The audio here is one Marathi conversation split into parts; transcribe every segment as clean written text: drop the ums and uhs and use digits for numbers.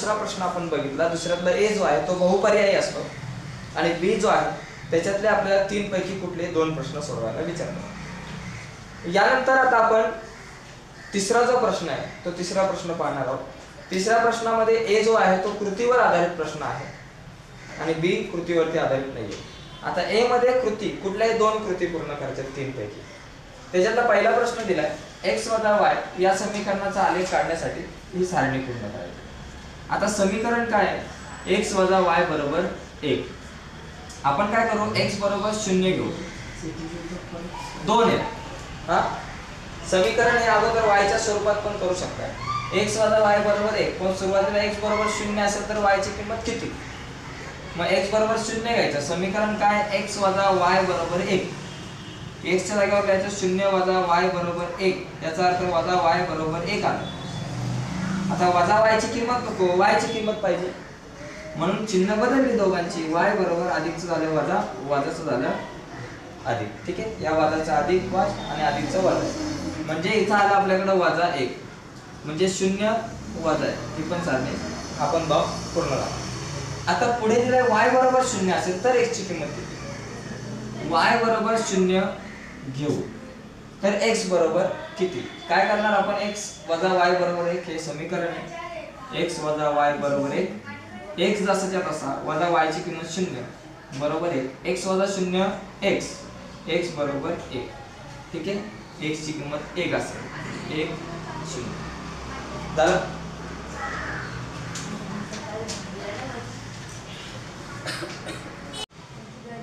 दुसरा प्रश्न आपण बघितला, दुसऱ्यातला ए जो आहे तो बहुपर्यायी असतो आणि बी जो आहे त्याच्यातले आपल्याला 3 पैकी कुठले 2 प्रश्न सोडवायला विचारतात। यानंतर आता आपण तिसरा जो प्रश्न आहे तो तिसरा प्रश्न पाहणार आहोत। तिसऱ्या प्रश्नामध्ये ए जो आहे तो कृतीवर आधारित प्रश्न आहे आणि बी कृतीवरती आधारित नाहीये। आता ए मध्ये कृती कुठल्याही 2 कृती पूर्ण करायच्या 3 पैकी। त्याच्यातला पहिला प्रश्न दिलाय x + y या समीकरणाचा आलेख काढण्यासाठी ही सारणी पूर्ण करायची। आता समीकरण काय आहे, x + y = 1। आपण काय करू, x = 0 घेऊ, 2 आहे हा समीकरण हे अगोदर y च्या स्वरूपात पण करू शकता। x + y = 1 पण सुरुवातीला x = 0 असेल तर y ची किंमत किती, मग x = 0 घ्यायचं। समीकरण काय, x + y = 1, x च्या जागेवर लिहायचं 0 - y = 1, याचा अर्थ y = 1 आलं। आता वजा y ची किंमत नको, y ची किंमत पाहिजे म्हणून चिन्ह बदलली दोघांची, y = अधिकचं झालं वजा, वजाचं झालं अधिक। ठीक आहे, या वजाचा अधिक वाज आणि अधिकचं वजा, म्हणजे इथं आलं आपल्याकडे -1 म्हणजे 0 वजा आहे, ही पण सारणी आपण भाग पूर्ण झाला। आता पुढे दिलंय y = 0 असेल तर x ची किंमत किती, y = 0 घेऊ तर x बरोबर किती, काय करणार आपण, x + y = 1 हे समीकरण आहे, x + y = 1, x जसाच्या तसा वजा y ची किंमत 0 बरोबर 1, x - 0 x, x = 1। ठीक आहे, x ची किंमत 1 असेल, 1 0 झालं।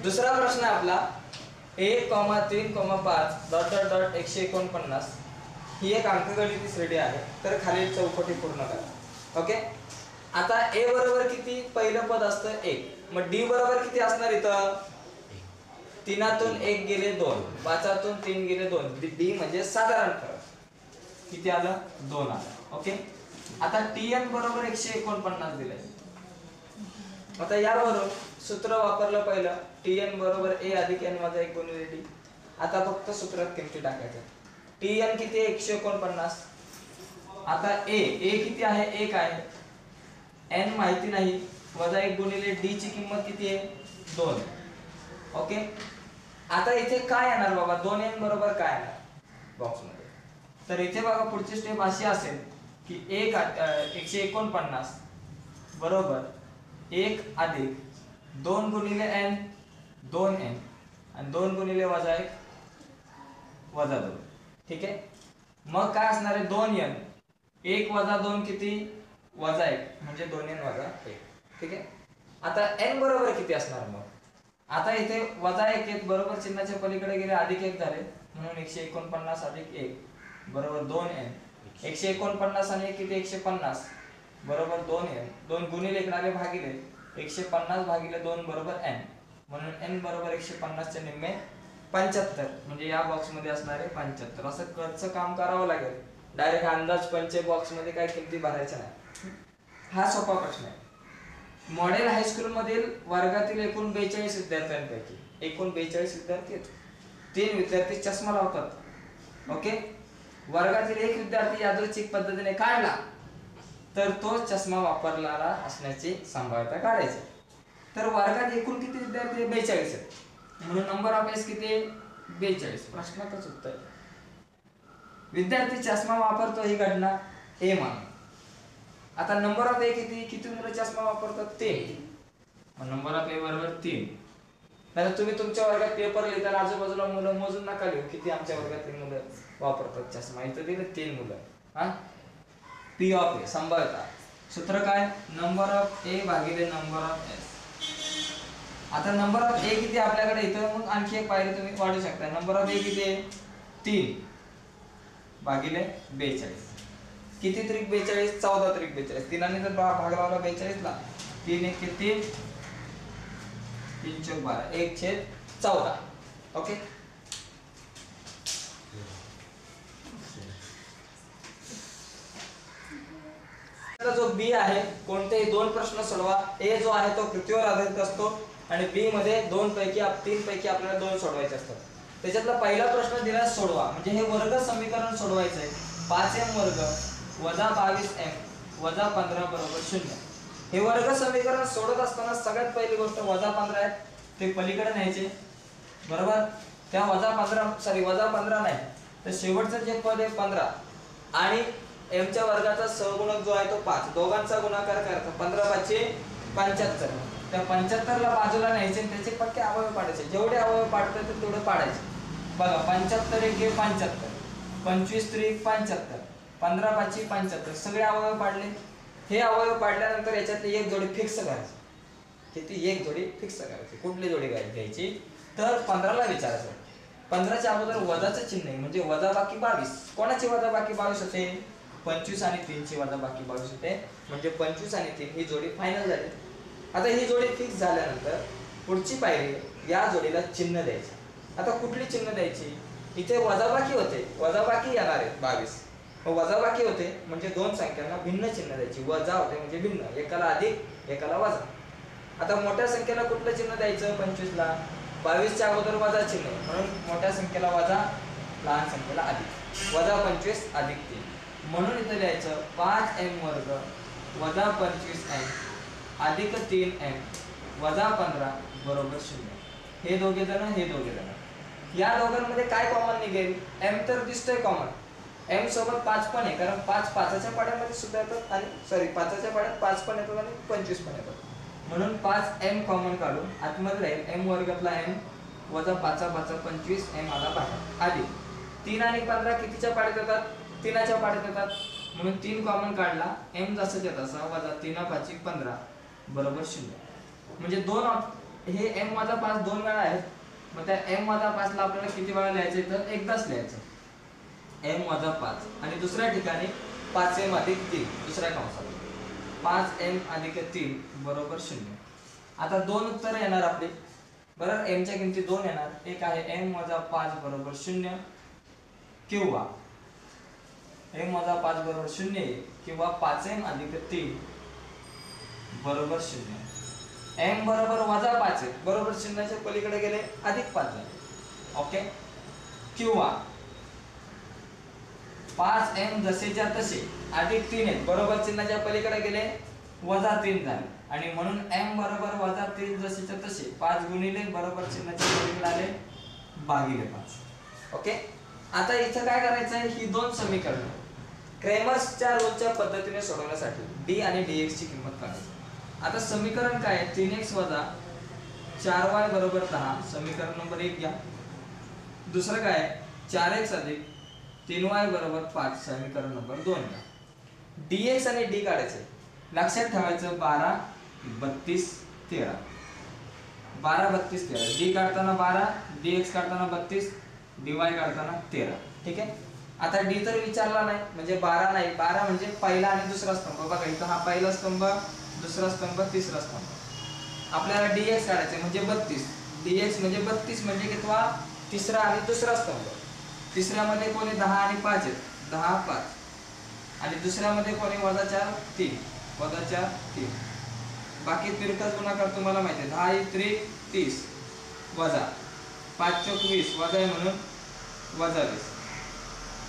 दुसरा प्रश्न आहे आपला 1,3,5 ... 149 ही एक अंकगणिती श्रेणी आहे, तर खालील चौकटी पूर्ण करा। ओके, आता a बरोबर किती, पहिलं पद असतं 1, मग d बरोबर किती असणार इथं, 3तून 1 गेले 2, 5तून 3 गेले 2, d म्हणजे साधारण फरक किती आलं, 2 आलं। ओके, आता tn बरोबर 149 दिलंय। आता यावरून सूत्र वापरलं पहिलं, tn = a + n - 1 × d। आता फक्त सूत्रात किमती टाकायच्या, tn किती 149, आता a किती आहे, 1 आहे, n माहिती नाही, -1 × d ची किंमत किती आहे, 2। ओके, आता इथे काय येणार बाबा, 2n बरोबर काय येणार बॉक्स मध्ये, तर इथे बघा पुढची स्टेप अशी असेल की 149 बरोबर 1 + 2 × n 2n आणि 2 × -1 -2। ठीक आहे, मग काय असणार आहे, 2n, 1 - 2 किती, -1 म्हणजे 2n - 1। ठीक आहे, आता n बरोबर किती असणार, मग आता इथे -1 येत बरोबर चिन्हाच्या पलीकडे गेले +1 झाले, म्हणून 149 + 1 बरोबर 2n, 149 आणि 1 किती, 150 बरोबर 2n, 2 गुणिले इकडे भागिले 150 / 2 बरोबर n, म्हणून n बरोबर 150 चे निम्मे 75, म्हणजे या बॉक्स मध्ये असणार आहे 75। असं कच्चं काम करावं लागेल, डायरेक्ट अंदाज पंचे बॉक्स मध्ये काय किमती भरायच्या नाही। हा सोपा प्रश्न आहे। मॉडेल हायस्कूल मधील वर्गातील एकूण 42 विद्यार्थ्यांपैकी एकूण 42 विद्यार्थी आहेत, 3 विद्यार्थी चष्मा लावतात। ओके, वर्गातील एक विद्यार्थी यादृच्छिक पद्धतीने काढला तर तो चष्मा वापरलेला असण्याची संभाव्यता काढायची। तर वर्गात एकूण किती विद्यार्थी, 42 आहेत, म्हणून नंबर ऑफ एस किती, 42। प्रश्नातच उत्तर, विद्यार्थी चष्मा वापरतो ही घटना ए मान। आता नंबर ऑफ ए किती मुलं चष्मा वापरतात, 3, मग नंबर ऑफ ए = 3। नाही तुम्ही तुमच्या वर्गात पेपर लिहिताना आजूबाजूला मुलं मोजून नका लिहू किती आमच्या वर्गातली मुलं वापरतात चष्मा, इथं दिले 3 मुलं। हा P ऑफ ए संभाव्यता, सूत्र काय, नंबर ऑफ ए भागिले नंबर ऑफ एस। आता नंबर ऑफ ए किती आपल्याकडे इथं, मग आणखी एक पायरी तुम्ही वाढू शकता, नंबर ऑफ ए किती आहे, 3 भागिले 42, किती त्रिक 42, 14 त्रिक 42, 3 ने जर भाग लावला 42 ला, 3 1 किती, 3 चौक 12, 1/14। ओके, जो बी आहे कोणतेही 2 प्रश्न सोडवा, ए जो आहे तो कृतीवर आधारित असतो आणि बी मध्ये 3 पैकी आपल्याला 2 सोडवायचे असतात। त्याच्यातला पहिला प्रश्न दिला सोडवा, म्हणजे हे वर्ग समीकरण सोडवायचं आहे, 5m² - 22m - 15 = 0। हे वर्ग समीकरण सोडत असताना सगळ्यात पहिली गोष्ट वजा 15 आहेत ते पलीकडे न्यायचे, बरोबर. त्या वजा 15 नाही तर शेवटचं जे पद आहे 15 आणि m च्या वर्गाचा सहगुणक जो आहे तो 5, दोघांचा गुणाकार करायचा, 15 5 75. त्या 75 ला बाजूला न्यायचे आणि त्याचे पक्के अवयव पाडायचे, जेवढे अवयव पाडतात ते तेवढे पाडायचे. बघा 75 1 75, 25 3 75, 15 5 75, सगळे अवयव पाडले. हे अवयव पाडल्यानंतर याच्यातली एक जोडी फिक्स करायची. किती? एक जोडी फिक्स करायची. कुठली जोडी घ्यायची तर 15 ला विचारायचं. 15 च्या अगोदर वजाचं चिन्ह आहे म्हणजे वजाबाकी 22. कोणाची वजाबाकी 22 होते? 25 आणि 3 ची वजाबाकी 22 होते, म्हणजे 25 आणि 3 ही जोडी फायनल झाली. आता ही जोडी फिक्स झाल्यानंतर पुढची पायरी या जोडीला चिन्ह द्यायचे. आता कुठली चिन्ह द्यायची? इथे वजाबाकी होते, वजाबाकी येणार आहे 22, वजाबाकी होते म्हणजे दोन संख्यांना भिन्न चिन्ह द्यायची. वजा होते म्हणजे भिन्न, एकाला अधिक एकाला वजा. आता मोठ्या संख्येला कुठलं चिन्ह द्यायचं? 25 ला 22 च्या अगोदर वजा चिन्ह म्हणून मोठ्या संख्येला वजा, लहान संख्येला अधिक. वजा 25 अधिक 3 म्हणून इथे लिहायचं 5m वर्ग वजा 25m अधिक 3m वजा 15 बरोबर 0. हे दोघे जण, हे दोघे जण, या दोघांमध्ये काय कॉमन निघेल? m तर दिसतोय कॉमन, m सोबत 5 पण आहे कारण 5 5च्या पाड्यामध्ये सुद्धा येतात आणि 5च्या पाड्यात 5 पण येतात आणि 25 पण येतात, म्हणून 5m कॉमन काढून आतमध्ये राहील m वर्गातला m वजा 5 5 25m आला बाहेर अधिक 3 आणि 15 कितीच्या पाड्यात येतात? 3च्या पाड्यात येतात, म्हणून 3 कॉमन काढला, m जसंच येत असा वजा 3 5 15 बरोबर 0. म्हणजे दोन हे m वजा 5 दोन वेळा आहेत, मग त्या m वजा 5 ला आपल्याला किती वेळा लिहायचं तर एकदाच लिहायचं m वजा 5 आणि दुसऱ्या ठिकाणी 5m अधिक 3 दुसऱ्या कंसात 5m अधिक 3 बरोबर 0. आता दोन उत्तर येणार आपले, बरोबर. m च्या किमती दोन येणार, एक आहे m वजा 5 बरोबर 0 किंवा m वजा 5 बरोबर 0 किंवा 5m अधिक 3 बरोबर 0. m बरोबर वजा 5 आहे बरोबर 0 च्या पलीकडे गेले अधिक 5 झाले, ओके. किंवा 5m जसेच्या तसे अधिक 3 आहेत बरोबर चिन्हाच्या पलीकडे गेले वजा 3 झाले आणि म्हणून m बरोबर वजा 3 जसेच्या तसे 5 गुणिले बरोबर चिन्हाच्या पलीकडे आले भागिले 5, ओके. आता इथं काय करायचं आहे? ही दोन समीकरण क्रेमर्सच्या रूलच्या पद्धतीने सोडवण्यासाठी d आणि dx ची किंमत काढायची. आता समीकरण काय आहे? 3x वजा 4y बरोबर 10 समीकरण नंबर 1 घ्या. दुसरं काय आहे? 4x अधिक 3y बरोबर 5 समीकरण नंबर 2 घ्या. dx आणि d काढायचे. लक्षात ठेवायचं 12 32 13 12 32 13 d काढताना 12 dx काढताना 32 dy काढताना 13, ठीक आहे. आता d तर विचारला नाही म्हणजे 12 नाही, 12 म्हणजे पहिला आणि दुसरा स्तंभ. बघा इथं हा पहिला स्तंभ, दुसरा स्तंभ, तिसरा स्तंभ. आपल्याला dx काढायचे म्हणजे 32, dx म्हणजे 32 म्हणजे कितवा? तिसरा आणि दुसरा स्तंभ. तिसऱ्यामध्ये कोणी 10 आणि 5 आहेत, 10 5 आणि दुसऱ्यामध्ये कोणी वजा 4 3 वजा 4 3. बाकी तिरकाच गुणाकार तुम्हाला माहिती आहे, 10 3 30 वजा 5 चौक 20 वजा आहे म्हणून वजा 20.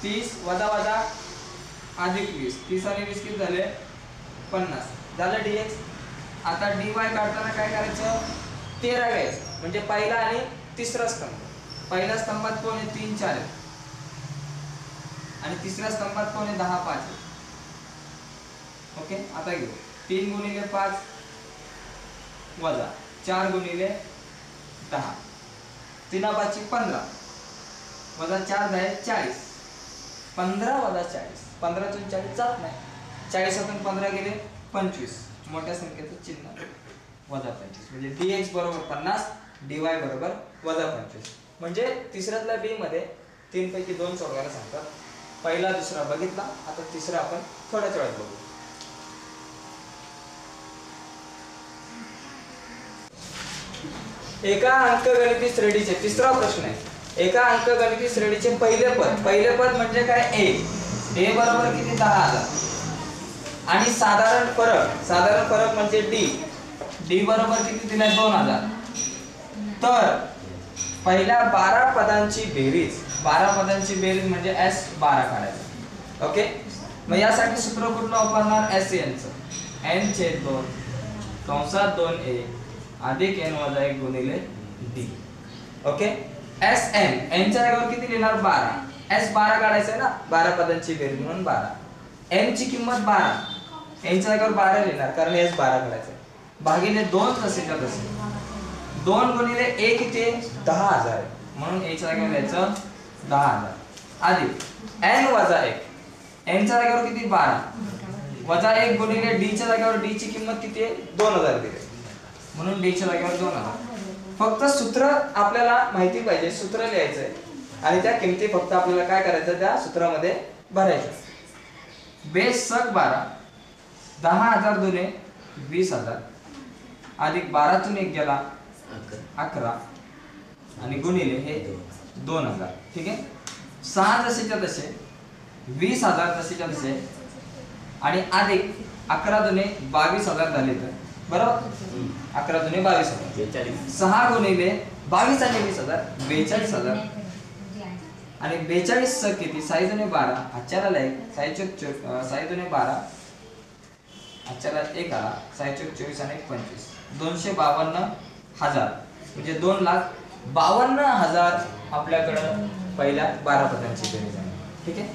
30 वजा वजा अधिक 20, 30 आणि 20 किती झाले? 50 झालं dx. आता dy काढताना काय करायचं? 13 घ्यायचं म्हणजे पहिला आणि तिसरा स्तंभ. पहिल्या स्तंभात कोण आहे? 3 4 आहे आणि तिसऱ्या स्तंभात कोण आहे? 10 5 आहे, ओके. आता घेऊ 3 गुणिले 5 वजा 4 गुणिले 10 3 5 15 वजा 4 10 40 15 वजा 40 15 तून 40 जात नाही, 40 तून 15 गेले 25, मोठ्या संख्येचं चिन्ह वजा 25 म्हणजे dx बरोबर 50 dy बरोबर वजा 25. म्हणजे तिसऱ्यातल्या b मध्ये 3 पैकी 2 सोडवायला सांगतात. पहिला दुसरा बघितला, आता तिसरा आपण थोड्याच वेळात बघू. एका अंकगणिती श्रेणीचे तिसरा प्रश्न आहे. एका अंकगणिती श्रेणीचे पहिले पद म्हणजे काय? a बरोबर किती? 10,000 आणि साधारण फरक म्हणजे d बरोबर किती दिलाय? 2000. तर पहिल्या 12 पदांची बेरीज म्हणजे s12 काढायचं, ओके. मग यासाठी सूत्र कुठलं वापरणार? SN चं n/2 कंसात 2a अधिक n वजा 1 गुणिले d. ओके. एस एन एनच्या जागेवर किती लिहिणार 12. एस 12 काढायचं आहे ना, 12 पदांची बेरीज म्हणून 12. एन ची किंमत 12, एनच्या जागेवर 12 लिहिणार कारण एस 12 काढायचं आहे. भागिले 2 तसेच्या तसे. 2 गुणिले 1 किती 10,000 आहे म्हणून एच्या जागेवर लिहायचं 10,000 अधिक एन वजा 1. एनच्या जागेवर किती 12 वजा 1 गुणिले डी च्या जागेवर डी ची किंमत किती आहे 2000 दिली म्हणून डी च्या जागेवर 2000. फक्त सूत्र आपल्याला माहिती पाहिजे, सूत्र लिहायचंय आणि त्या किमती फक्त आपल्याला काय करायचं त्या सूत्रामध्ये भरायचं. बेस सक 12, 10,000 दुने 20,000 अधिक 12 तून 1 गेला 11 आणि गुणिले हे 2000. ठीक आहे. 6 जसेच्या तसे, 20,000 तसेच्या तसे आणि अधिक 11 दुने 22,000 झाले तर बरोबर. 11 दुने 22,000. 6 गुणिले 22 आणि 20,000 42,000 आणि 42 स किती 6 दुने 12 आजच्याला 6 दुने 12 आजच्याला 1 आला 6 आणि 25 252,000 म्हणजे 2,52,000 आपल्याकडे पहिल्या 12 पदांची बेरीज आहे. ठीक आहे.